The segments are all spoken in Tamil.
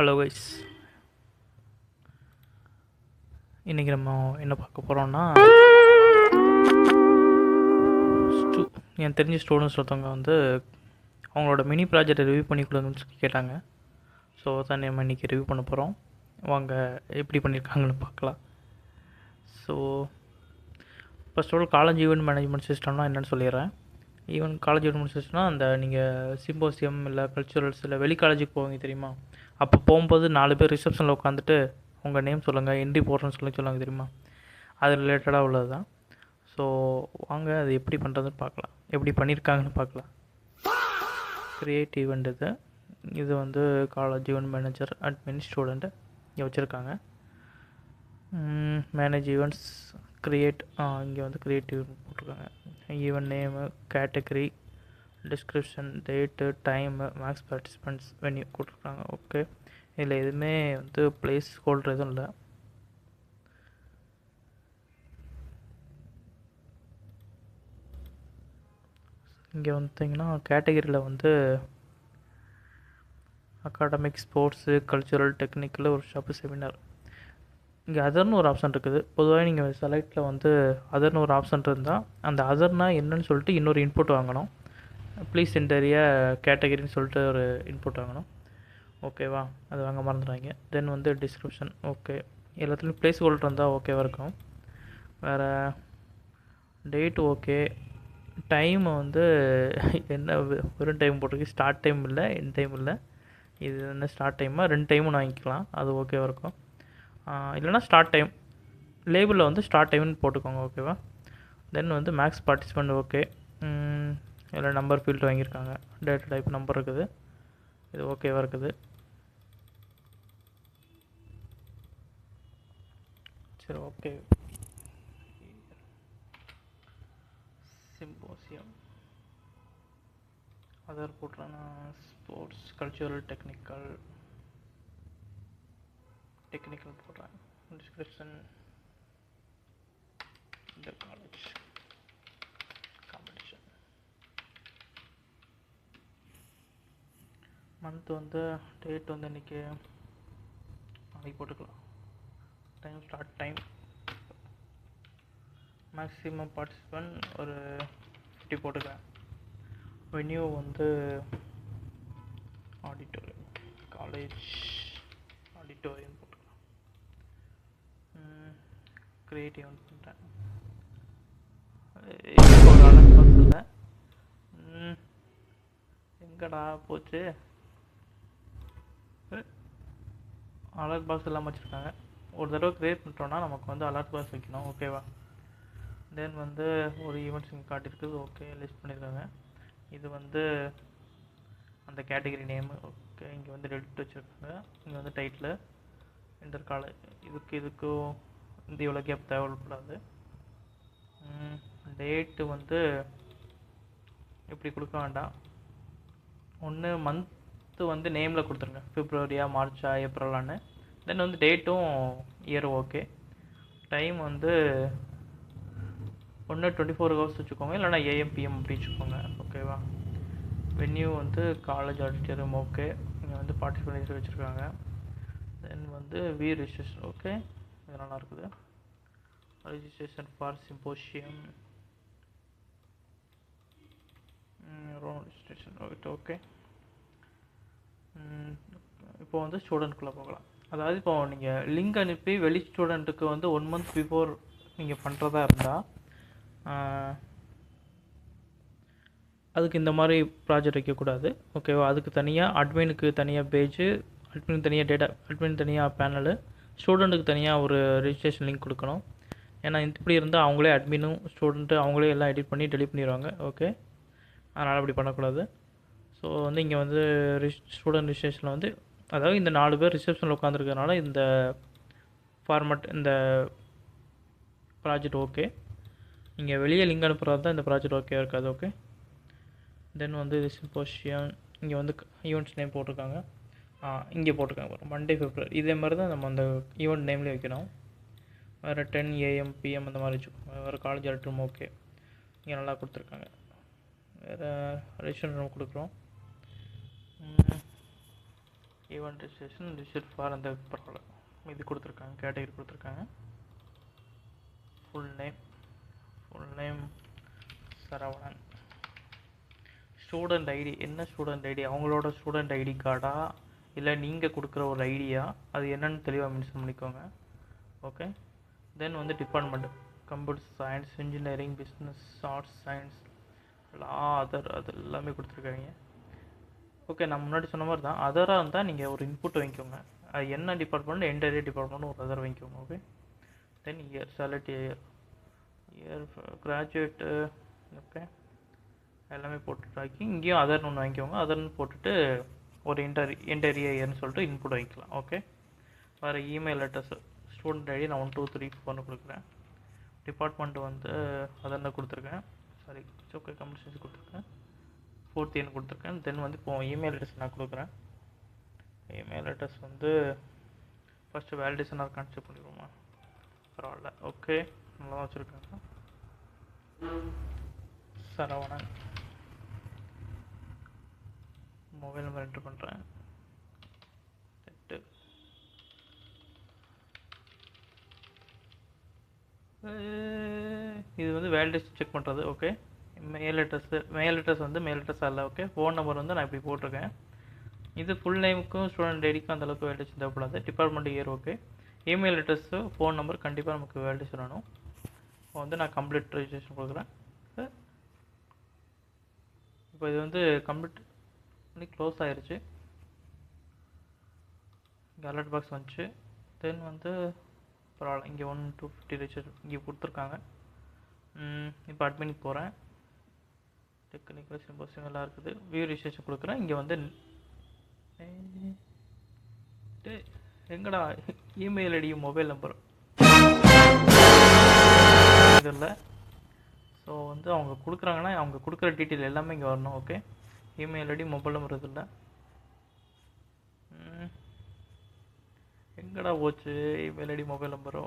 ஹலோ கைஸ், இன்றைக்கி நம்ம என்ன பார்க்க போகிறோம்னா, எனக்கு தெரிஞ்ச ஸ்டூடெண்ட்ஸ் ஒருத்தவங்க வந்து அவங்களோட மினி ப்ராஜெக்டை ரிவ்யூ பண்ணி கொடுங்கன்னு சொல்லி கேட்டாங்க. ஸோ தான் நம்ம இன்றைக்கி ரிவ்யூ பண்ண போகிறோம். வாங்க எப்படி பண்ணியிருக்காங்கன்னு பார்க்கலாம். So first of all college event management சிஸ்டம்னா என்னென்னு சொல்லிடுறேன். காலேஜ் ஈவெண்ட் சிஸ்டம்னா அந்த நீங்கள் சிம்போசியம் இல்லை கல்ச்சுரல்ஸ் இல்லை வெளி காலேஜுக்கு போவீங்க தெரியுமா, அப்போ போகும்போது 4 பேர் ரிசப்ஷனில் உட்காந்துட்டு உங்கள் நேம் சொல்லுங்கள், என்ட்ரி போடுறேன்னு சொல்லுவாங்க தெரியுமா, அது ரிலேட்டடாக உள்ளது தான். ஸோ வாங்க அது எப்படி பண்ணுறதுன்னு பார்க்கலாம், எப்படி பண்ணியிருக்காங்கன்னு பார்க்கலாம். க்ரியேட் ஈவெண்ட் இது வந்து college event manager admin student இங்கே வச்சுருக்காங்க. மேனேஜ் ஈவெண்ட்ஸ் க்ரியேட், இங்கே வந்து க்ரியேட் ஈவெண்ட் போட்டிருக்காங்க. Event name, category, description, date, time, max participants, venue கொடுத்துருக்காங்க. ஓகே, இதில் எதுவுமே வந்து ப்ளேஸ் ஹோல்டர் எதுவும் இல்லை. இங்கே வந்துட்டிங்கன்னா கேட்டகரியில் வந்து அகாடமிக், ஸ்போர்ட்ஸு, கல்ச்சுரல், டெக்னிக்கல், ஒரு ஷாப்பு, செமினார். இங்கே அதர்னு ஒரு ஆப்ஷன் இருக்குது. பொதுவாக நீங்கள் செலக்டில் வந்து அதர்னு ஒரு ஆப்ஷன் இருந்தால் அந்த அதர்னால் என்னன்னு சொல்லிட்டு இன்னொரு இன்புட் வாங்கணும். ப்ளீஸ் என்டர் கேட்டகரின்னு சொல்லிட்டு ஒரு இன்புட் வாங்கணும். ஓகேவா, அது வாங்க மறந்துடுறாங்க. தென் வந்து டிஸ்கிரிப்ஷன். ஓகே, எல்லாத்துலேயும் ப்ளேஸ் ஹோல்டர் இருந்தால் ஓகேவாக இருக்கும். வேறு டேட் ஓகே. டைம் வந்து என்ன வெறும் டைம் போட்டிருக்கு, ஸ்டார்ட் டைம் இல்லை, எண்ட் டைம் இல்லை. இது என்ன ஸ்டார்ட் டைமாக 2 டைமும் வாங்கிக்கலாம், அது ஓகேவாக இருக்கும். இல்லைனா ஸ்டார்ட் டைம் லேபிளில் வந்து ஸ்டார்ட் டைம்னு போட்டுக்கோங்க. ஓகேவா. தென் வந்து மேக்ஸ் பார்ட்டிசிபெண்ட். ஓகே, இதில் நம்பர் ஃபீல்டு வாங்கியிருக்காங்க, டேட்டா டைப் நம்பர் இருக்குது, இது ஓகேவாக இருக்குது. சரி, ஓகே. சிம்போசியம் அதர் போட்டுறேன்னா ஸ்போர்ட்ஸ், கல்ச்சுரல், டெக்னிக்கல் போடுறேன். டிஸ்கிரிப்ஷன் இந்த காலேஜ் காம்படிஷன். மந்த் வந்து டேட் வந்து இன்றைக்கி நாளைக்கு போட்டுக்கலாம். Time start time, maximum participant ஒரு 50 போட்டுக்கிறேன். வென்யூ வந்து ஆடிட்டோரியம், காலேஜ் ஆடிட்டோரியம் போட்டுக்கலாம். க்ரியேட் ஈவெண்ட் பண்ணுறேன். ஒரு அலர்ட் பாக்ஸ் இல்லை, எங்கடா போச்சு, அலர்ட் பாக்ஸ் எல்லாம் வச்சுருக்காங்க. ஒரு தடவை க்ரியேட் பண்ணிட்டோன்னா நமக்கு வந்து அலர்ட் பாக்ஸ் வைக்கணும். ஓகேவா. தென் வந்து ஒரு ஈவெண்ட்ஸ் இங்கே காட்டியிருக்குது. ஓகே, லிஸ்ட் பண்ணியிருக்காங்க. இது வந்து அந்த கேட்டகரி நேமு. ஓகே, இங்கே வந்து டெலிட் வச்சுருக்காங்க. இங்கே வந்து டைட்டில் இந்த காலேஜ், இதுக்கும் இந்த இவ்வளோ கேப் தேவைப்படாது. டேட்டு வந்து இப்படி கொடுக்க வேண்டாம். ஒன்று மந்த்து வந்து நேமில் கொடுத்துருங்க, பிப்ரவரியா, மார்ச்சா, ஏப்ரலான்னு. தென் வந்து டேட்டும் இயரும். ஓகே, டைம் வந்து ஒன்று 24 ஹவர்ஸ் வச்சுக்கோங்க, இல்லைனா AM PM அப்படி வச்சுக்கோங்க. ஓகேவா. வென்யூ வந்து காலேஜ் ஆடிட்டோரியம். ஓகே, இங்கே வந்து பார்ட்டிசிபெண்ட் வச்சுருக்காங்க. தென் வந்து ரிஜிஸ்ட்ரேஷன். ஓகே, இது நல்லா இருக்குது. Registration for symposium, registration. Okay. இப்போ வந்து ஸ்டூடெண்ட்குள்ளே போகலாம். அதாவது இப்போ நீங்கள் லிங்க் அனுப்பி வெளி ஸ்டூடெண்ட்டுக்கு வந்து 1 மந்த் பிஃபோர் நீங்கள் பண்ணுறதா இருந்தால் அதுக்கு இந்த மாதிரி ப்ராஜெக்ட் வைக்கக்கூடாது. ஓகேவா. அதுக்கு தனியாக அட்மினுக்கு தனியாக பேஜு, அட்மினுக்கு தனியாக டேட்டா, அட்மின் தனியாக பேனலு, ஸ்டூடெண்ட்டுக்கு தனியாக ஒரு ரெஜிஸ்ட்ரேஷன் லிங்க் கொடுக்கணும். ஏன்னா இப்படி இருந்தால் அவங்களே அட்மினும் ஸ்டூடெண்ட்டு அவங்களே எல்லாம் எடிட் பண்ணி டெலிட் பண்ணிடுவாங்க. ஓகே, அதனால் அப்படி பண்ணக்கூடாது. ஸோ வந்து இங்கே வந்து ஸ்டூடெண்ட் ரிஜிஸ்ட்ரேஷனில் வந்து அதாவது இந்த 4 பேர் ரிசப்ஷனில் உட்காந்துருக்கறனால இந்த ஃபார்மட், இந்த ப்ராஜெக்ட் ஓகே. இங்கே வெளியே லிங்க் அனுப்புகிறது தான் இந்த ப்ராஜெக்ட் ஓகே இருக்காது. ஓகே. தென் வந்து இது சிம்போசியம், இங்கே வந்து ஈவெண்ட்ஸ் நேம் போட்டிருக்காங்க. இங்கே போட்டிருக்காங்க மண்டே பிப்ரவரி. இதே மாதிரி தான் நம்ம அந்த ஈவெண்ட் நேம்லேயே வைக்கணும். வேறு 10 AM PM அந்த மாதிரி வச்சுக்கோங்க. வேறு காலேஜ் ஆடிட்டோரியம். ஓகே, இங்கே நல்லா கொடுத்துருக்காங்க. வேறு ரெஜிஸ்ட்ரேஷன் ரூம் கொடுக்குறோம். ஈவெண்ட் ரிஜிஸ்ட்ரேஷன் ரிஜிஸ்டர் ஃபார் அந்த பரவாயில்ல இது கொடுத்துருக்காங்க, கேட்டகரி கொடுத்துருக்காங்க. Full name Saravanan. Student ID என்ன ஸ்டூடெண்ட் ஐடி, அவங்களோட ஸ்டூடெண்ட் ஐடி கார்டா இல்லை நீங்கள் கொடுக்குற ஒரு ஐடியா, அது என்னென்னு தெளிவாக மென்ஷன் பண்ணிக்கோங்க. ஓகே. தென் வந்து department computer science, engineering, business, arts, science, law, other, அது எல்லாமே கொடுத்துருக்காங்க. ஓகே, நான் முன்னாடி சொன்ன மாதிரி தான். அதராக இருந்தால் நீங்கள் ஒரு இன்புட் வாங்கிக்கோங்க. அது என்ன டிபார்ட்மெண்ட், என்டையர் டிபார்ட்மெண்ட் ஒரு அதர் வாங்கிக்கோங்க. Okay. Then year, select year graduate. Okay, எல்லாமே போட்டுட்டாக்கி இங்கேயும் அதர்னு ஒன்று வாங்கிக்கோங்க. அதர்னு போட்டுட்டு ஒரு என்டையர் இயர்னு சொல்லிட்டு இன்புட் வாங்கிக்கலாம். ஓகே. வேறு இமெயில் அட்ரஸ், ஸ்டூடெண்ட் ஐடி நான் 1 2 3 4 கொடுக்குறேன். டிபார்ட்மெண்ட் வந்து அதெல்லாம் கொடுத்துருக்கேன். சாரி, ஓகே, கம்ப்யூட்டர் சயின்ஸ் கொடுத்துருக்கேன். 4th இயர்னு கொடுத்துருக்கேன். தென் வந்து இப்போ இமெயில் அட்ரஸ் நான் கொடுக்குறேன். இமெயில் அட்ரஸ் வந்து ஃபஸ்ட்டு வேலிடேஷனாக கான்செப்ட் பண்ணிடுவோமா? பரவாயில்ல. ஓகே, நல்லா தான் வச்சுருக்காங்க. சரவணன் மொபைல் நம்பர் என்ட்ரு பண்ணுறேன். இது வந்து வேலிடேஷன் செக் பண்ணுறது. ஓகே. மெயில் அட்ரஸ் வந்து மெயில் அட்ரஸ் அல்ல. ஓகே. ஃபோன் நம்பர் வந்து நான் இப்படி போட்டிருக்கேன். இது ஃபுல் நேமுக்கும் ஸ்டூடெண்ட் ஐடிக்கும் அந்தளவுக்கு வேலிடேஷன் தேவைப்படாது. Department year. Okay. Email address phone number கண்டிப்பாக நமக்கு வேலிடேஷன் வேணும். இப்போ வந்து நான் கம்ப்ளீட் ரெஜிஸ்ட்ரேஷன் கொடுக்குறேன். இப்போ இது வந்து கம்ப்ளீட் பண்ணி க்ளோஸ் ஆயிடுச்சு. இங்கே அலர்ட் பாக்ஸ் வந்துச்சு. தென் வந்து பரவாயில்ல, இங்கே 1 to 50 ரெஜிஸ்டர் இங்கே கொடுத்துருக்காங்க. இப்போ அட்மினுக்கு போகிறேன். டெக்னிக்கல் சிம்போசியம் எல்லாம் இருக்குது. வியூ ரிஜிஸ்ட்ரேஷன் கொடுக்குறேன். இங்கே வந்து எங்கடா இமெயில் ஐடி மொபைல் நம்பர் இது இல்லை. ஸோ வந்து அவங்க கொடுக்குறாங்கன்னா அவங்க கொடுக்குற டீட்டெயில் எல்லாமே இங்கே வரணும். Okay. Email ID mobile number இது இல்லை. எங்கடா போச்சு இமெயில் ஐடி மொபைல் நம்பரோ?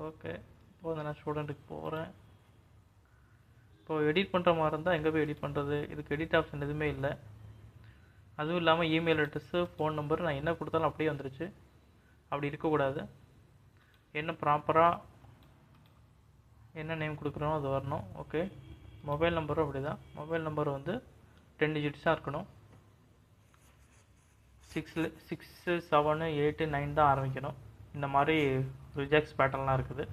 ஓகே. இப்போ வந்து நான் ஸ்டூடெண்ட்டுக்கு போகிறேன். இப்போ எடிட் பண்ணுற மாதிரி இருந்தால் எங்கே போய் எடிட் பண்ணுறது? இதுக்கு எடிட் ஆப்ஷன் எதுவுமே இல்லை. அதுவும் இல்லாமல் இமெயில் அட்ரஸ்ஸு, ஃபோன் நம்பர் நான் என்ன கொடுத்தாலும் அப்படியே வந்துருச்சு. அப்படி இருக்கக்கூடாது. என்ன ப்ராப்பராக என்ன நேம் கொடுக்குறோம் அது வரணும். ஓகே. மொபைல் நம்பரும் அப்படி தான். மொபைல் நம்பர் வந்து 10 டிஜிட்ஸாக இருக்கணும். 6 7 8 9 தான் ஆரம்பிக்கணும். இந்த மாதிரி ரிஜெக்ட்ஸ் பேட்டர்ன்லாம் இருக்குது.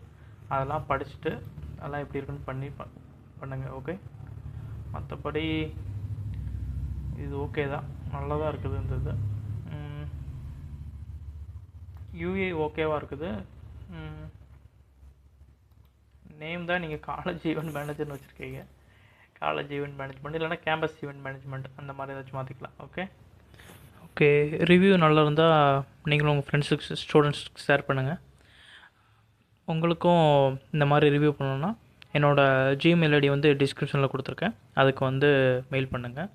அதெல்லாம் படிச்சுட்டு அதெல்லாம் எப்படி இருக்குன்னு பண்ணுங்க. ஓகே. மற்றபடி இது ஓகே தான், நல்லா தான் இருக்குது. இந்த இது யூஏ ஓகேவாக இருக்குது. நேம் தான் நீங்கள் காலேஜ் ஈவெண்ட் மேனேஜர்னு வச்சுருக்கீங்க. காலேஜ் ஈவெண்ட் மேனேஜ்மெண்ட் இல்லைனா கேம்பஸ் ஈவெண்ட் மேனேஜ்மெண்ட் அந்த மாதிரி ஏதாச்சும் மாற்றிக்கலாம். ஓகே. ஓகே. ரிவ்யூ நல்லா இருந்தால் நீங்களும் உங்கள் ஃப்ரெண்ட்ஸுக்கு, ஸ்டூடெண்ட்ஸுக்கு ஷேர் பண்ணுங்கள். உங்களுக்கும் இந்த மாதிரி ரிவ்யூ பண்ணணுன்னா என்னோடய ஜிமெயில் ஐடி வந்து டிஸ்கிரிப்ஷனில் கொடுத்துருக்கேன். அதுக்கு வந்து மெயில் பண்ணுங்கள்.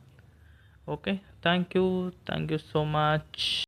ஓகே. Thank you so much.